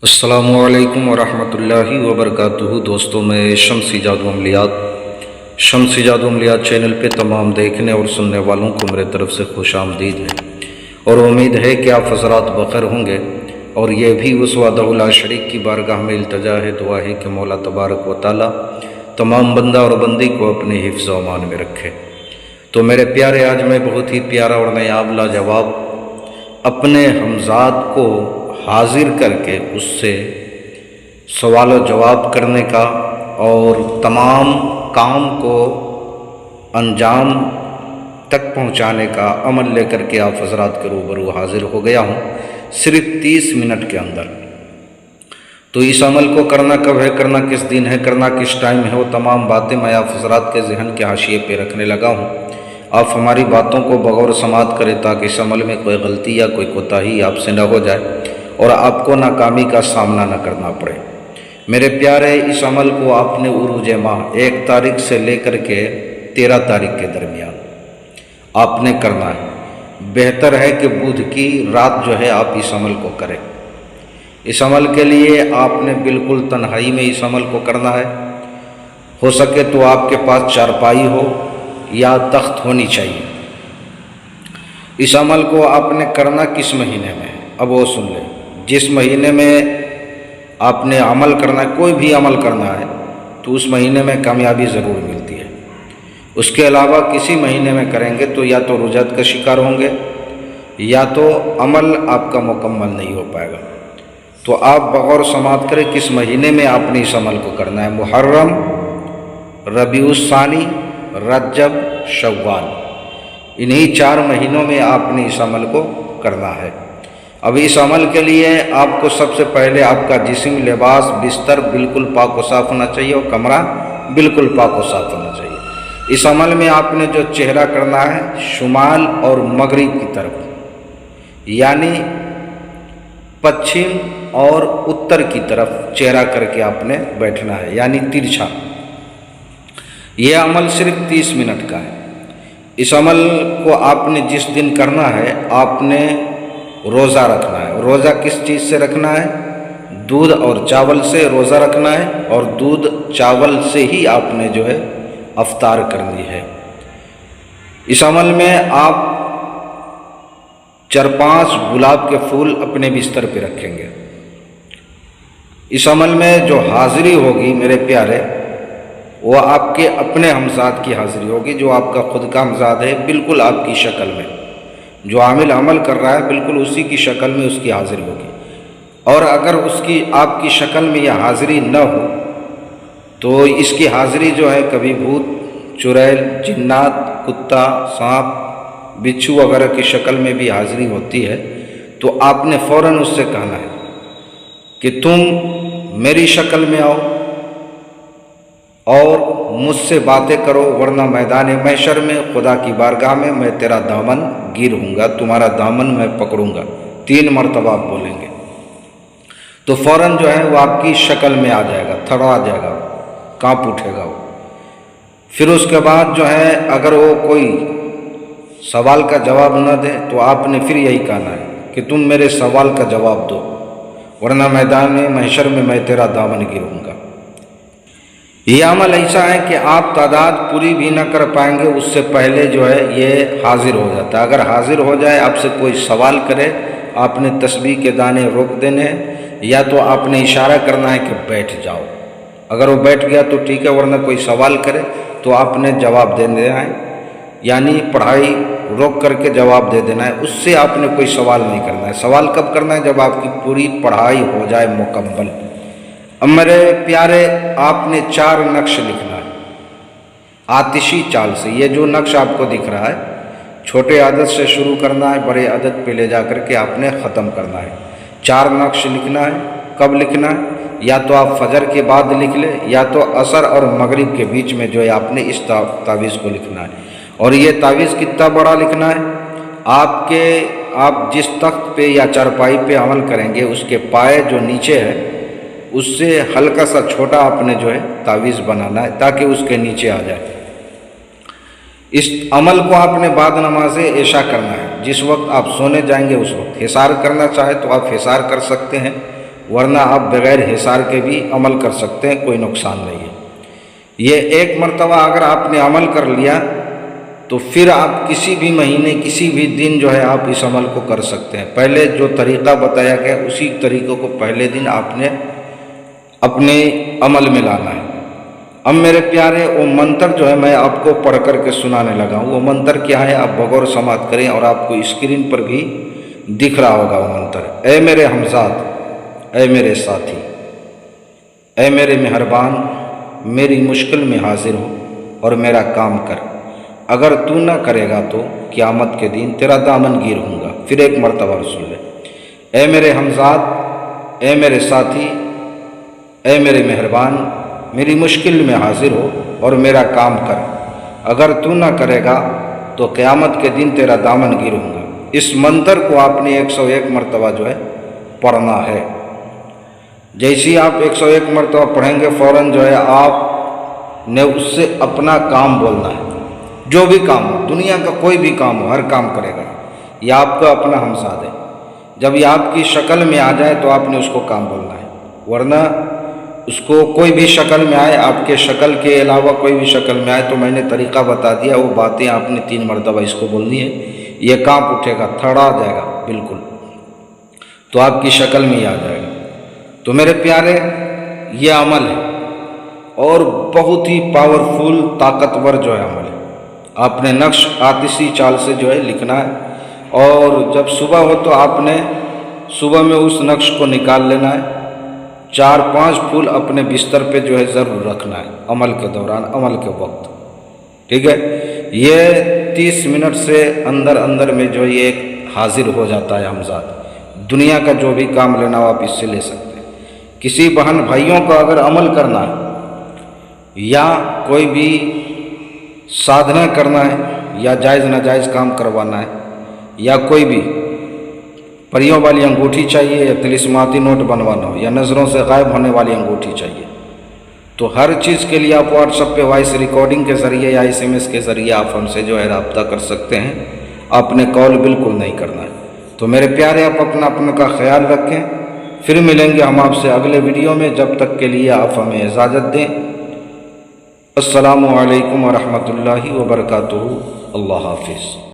السلام علیکم ورحمۃ اللہ وبرکاتہ۔ دوستوں، میں شمسی جادو عملیات چینل پہ تمام دیکھنے اور سننے والوں کو میرے طرف سے خوش آمدید ہے، اور امید ہے کہ آپ حضرات بخیر ہوں گے۔ اور یہ بھی اس وحدہ لا شریک کی بارگاہ میں التجا ہے، دعا ہے کہ مولا تبارک و تعالی تمام بندہ اور بندی کو اپنے حفظ و امان میں رکھے۔ تو میرے پیارے، آج میں بہت ہی پیارا اور نایاب لاجواب اپنے ہمزاد کو حاضر کر کے اس سے سوال و جواب کرنے کا اور تمام کام کو انجام تک پہنچانے کا عمل لے کر کے آپ حضرات کے روبرو حاضر ہو گیا ہوں، صرف 30 منٹ کے اندر۔ تو اس عمل کو کرنا کب ہے، کرنا کس دن ہے، کرنا کس ٹائم ہے، وہ تمام باتیں میں آپ حضرات کے ذہن کے حاشیے پہ رکھنے لگا ہوں۔ آپ ہماری باتوں کو بغور سماعت کریں تاکہ اس عمل میں کوئی غلطی یا کوئی کوتاہی آپ سے نہ ہو جائے اور آپ کو ناکامی کا سامنا نہ کرنا پڑے۔ میرے پیارے، اس عمل کو آپ نے عروج ماہ 1 تاریخ سے لے کر کے 13 تاریخ کے درمیان آپ نے کرنا ہے۔ بہتر ہے کہ بدھ کی رات جو ہے آپ اس عمل کو کریں۔ اس عمل کے لیے آپ نے بالکل تنہائی میں اس عمل کو کرنا ہے۔ ہو سکے تو آپ کے پاس چارپائی ہو یا تخت ہونی چاہیے۔ اس عمل کو آپ نے کرنا کس مہینے میں، اب وہ سن لیں۔ جس مہینے میں آپ نے عمل کرنا ہے، کوئی بھی عمل کرنا ہے، تو اس مہینے میں کامیابی ضرور ملتی ہے۔ اس کے علاوہ کسی مہینے میں کریں گے تو یا تو رجعت کا شکار ہوں گے یا تو عمل آپ کا مکمل نہیں ہو پائے گا۔ تو آپ بغور سماعت کریں کس مہینے میں آپ نے اس عمل کو کرنا ہے۔ محرم، ربیع الثانی، رجب، شوال، انہی 4 مہینوں میں آپ نے اس عمل کو کرنا ہے۔ اب اس عمل کے لیے آپ کو سب سے پہلے آپ کا جسم، لباس، بستر بالکل پاک و صاف ہونا چاہیے اور کمرہ بالکل پاک و صاف ہونا چاہیے۔ اس عمل میں آپ نے جو چہرہ کرنا ہے، شمال اور مغرب کی طرف، یعنی پچھم اور اتر کی طرف چہرہ کر کے آپ نے بیٹھنا ہے، یعنی ترچھا۔ یہ عمل صرف 30 منٹ کا ہے۔ اس عمل کو آپ نے جس دن کرنا ہے، آپ نے روزہ رکھنا ہے۔ روزہ کس چیز سے رکھنا ہے؟ دودھ اور چاول سے روزہ رکھنا ہے، اور دودھ چاول سے ہی آپ نے جو ہے افطار کرنی ہے۔ اس عمل میں آپ 4-5 گلاب کے پھول اپنے بستر پہ رکھیں گے۔ اس عمل میں جو حاضری ہوگی میرے پیارے، وہ آپ کے اپنے ہمزاد کی حاضری ہوگی، جو آپ کا خود کا ہمزاد ہے، بالکل آپ کی شکل میں۔ جو عامل عمل کر رہا ہے بالکل اسی کی شکل میں اس کی حاضری ہوگی۔ اور اگر اس کی آپ کی شکل میں یہ حاضری نہ ہو تو اس کی حاضری جو ہے کبھی بھوت، چڑیل، جنات، کتا، سانپ، بچھو وغیرہ کی شکل میں بھی حاضری ہوتی ہے، تو آپ نے فوراً اس سے کہنا ہے کہ تم میری شکل میں آؤ اور مجھ سے باتیں کرو، ورنہ میدان محشر میں خدا کی بارگاہ میں میں تیرا دامن گیر ہوں گا، تمہارا دامن میں پکڑوں گا۔ 3 مرتبہ آپ بولیں گے تو فوراً جو ہے وہ آپ کی شکل میں آ جائے گا، تھڑا جائے گا، کانپ اٹھے گا وہ۔ پھر اس کے بعد جو ہے اگر وہ کوئی سوال کا جواب نہ دے تو آپ نے پھر یہی کہنا ہے کہ تم میرے سوال کا جواب دو، ورنہ میدان محشر میں میں تیرا دامن گروں گا۔ یہ عمل ایسا ہے کہ آپ تعداد پوری بھی نہ کر پائیں گے، اس سے پہلے جو ہے یہ حاضر ہو جاتا ہے۔ اگر حاضر ہو جائے، آپ سے کوئی سوال کرے، آپ نے تسبیح کے دانے روک دینے ہیں، یا تو آپ نے اشارہ کرنا ہے کہ بیٹھ جاؤ۔ اگر وہ بیٹھ گیا تو ٹھیک ہے، ورنہ کوئی سوال کرے تو آپ نے جواب دے دینا ہے، یعنی پڑھائی روک کر کے جواب دے دینا ہے۔ اس سے آپ نے کوئی سوال نہیں کرنا ہے۔ سوال کب کرنا ہے؟ جب آپ کی پوری پڑھائی ہو جائے مکمل۔ اب میرے پیارے، آپ نے 4 نقش لکھنا ہے آتشی چال سے۔ یہ جو نقش آپ کو دکھ رہا ہے، چھوٹے عدد سے شروع کرنا ہے، بڑے عدد پہ لے جا کر کے آپ نے ختم کرنا ہے۔ 4 نقش لکھنا ہے۔ کب لکھنا ہے؟ یا تو آپ فجر کے بعد لکھ لیں، یا تو عصر اور مغرب کے بیچ میں جو ہے آپ نے اس تعویذ کو لکھنا ہے۔ اور یہ تعویذ کتنا بڑا لکھنا ہے؟ آپ جس تخت پہ یا چارپائی پہ عمل کریں گے، اس کے پائے جو نیچے ہے اس سے ہلکا سا چھوٹا آپ نے جو ہے تعویذ بنانا ہے، تاکہ اس کے نیچے آ جائے۔ اس عمل کو آپ نے بعد نماز عشاء کرنا ہے۔ جس وقت آپ سونے جائیں گے اس وقت۔ حصار کرنا چاہے تو آپ حصار کر سکتے ہیں، ورنہ آپ بغیر حصار کے بھی عمل کر سکتے ہیں، کوئی نقصان نہیں ہے۔ یہ ایک مرتبہ اگر آپ نے عمل کر لیا تو پھر آپ کسی بھی مہینے کسی بھی دن جو ہے آپ اس عمل کو کر سکتے ہیں۔ پہلے جو طریقہ بتایا گیا اسی طریقے کو پہلے دن آپ نے اپنے عمل میں لانا ہے۔ اب میرے پیارے وہ منتر جو ہے میں آپ کو پڑھ کر کے سنانے لگا ہوں۔ وہ منتر کیا ہے آپ بغور سماعت کریں، اور آپ کو اسکرین پر بھی دکھ رہا ہوگا وہ منتر۔ اے میرے ہمزاد، اے میرے ساتھی، اے میرے مہربان، میری مشکل میں حاضر ہو اور میرا کام کر۔ اگر تو نہ کرے گا تو قیامت کے دن تیرا دامن گیر ہوں گا۔ پھر ایک مرتبہ سن لے۔ اے میرے ہمزاد، اے میرے ساتھی، اے میرے مہربان، میری مشکل میں حاضر ہو اور میرا کام کر۔ اگر تو نہ کرے گا تو قیامت کے دن تیرا دامن گیر ہوں گا۔ اس منتر کو آپ نے 101 مرتبہ جو ہے پڑھنا ہے۔ جیسی آپ 101 مرتبہ پڑھیں گے فوراً جو ہے آپ نے اس سے اپنا کام بولنا ہے، جو بھی کام ہو، دنیا کا کوئی بھی کام ہو، ہر کام کرے گا۔ یہ آپ کا اپنا ہمساد ہے۔ جب یہ آپ کی شکل میں آ جائے تو آپ نے اس کو کام بولنا ہے، ورنہ اس کو کوئی بھی شکل میں آئے، آپ کے شکل کے علاوہ کوئی بھی شکل میں آئے تو میں نے طریقہ بتا دیا، وہ باتیں آپ نے 3 مرتبہ اس کو بولنی ہے۔ یہ کانپ اٹھے گا، تھڑا جائے گا بالکل، تو آپ کی شکل میں ہی آ جائے گا۔ تو میرے پیارے یہ عمل ہے اور بہت ہی پاورفل طاقتور جو ہے عمل ہے۔ آپ نے نقش آتشی چال سے جو ہے لکھنا ہے، اور جب صبح ہو تو آپ نے صبح میں اس نقش کو نکال لینا ہے۔ 4-5 پھول اپنے بستر پہ جو ہے ضرور رکھنا ہے عمل کے دوران، عمل کے وقت، ٹھیک ہے۔ یہ 30 منٹ سے اندر میں جو یہ ایک حاضر ہو جاتا ہے ہمزاد۔ دنیا کا جو بھی کام لینا ہو آپ اس سے لے سکتے ہیں۔ کسی بہن بھائیوں کو اگر عمل کرنا ہے یا کوئی بھی سادھنا کرنا ہے یا جائز ناجائز کام کروانا ہے یا کوئی بھی پریوں والی انگوٹھی چاہیے یا طلسماتی نوٹ بنوانا ہو یا نظروں سے غائب ہونے والی انگوٹھی چاہیے، تو ہر چیز کے لیے آپ واٹس ایپ پہ وائس ریکارڈنگ کے ذریعے یا SMS کے ذریعے آپ ہم سے جو ہے رابطہ کر سکتے ہیں۔ آپ نے کال بالکل نہیں کرنا ہے۔ تو میرے پیارے آپ اپنا کا خیال رکھیں، پھر ملیں گے ہم آپ سے اگلے ویڈیو میں۔ جب تک کے لیے آپ ہمیں اجازت دیں۔ السلام علیکم ورحمۃ اللہ وبرکاتہ۔ اللہ حافظ۔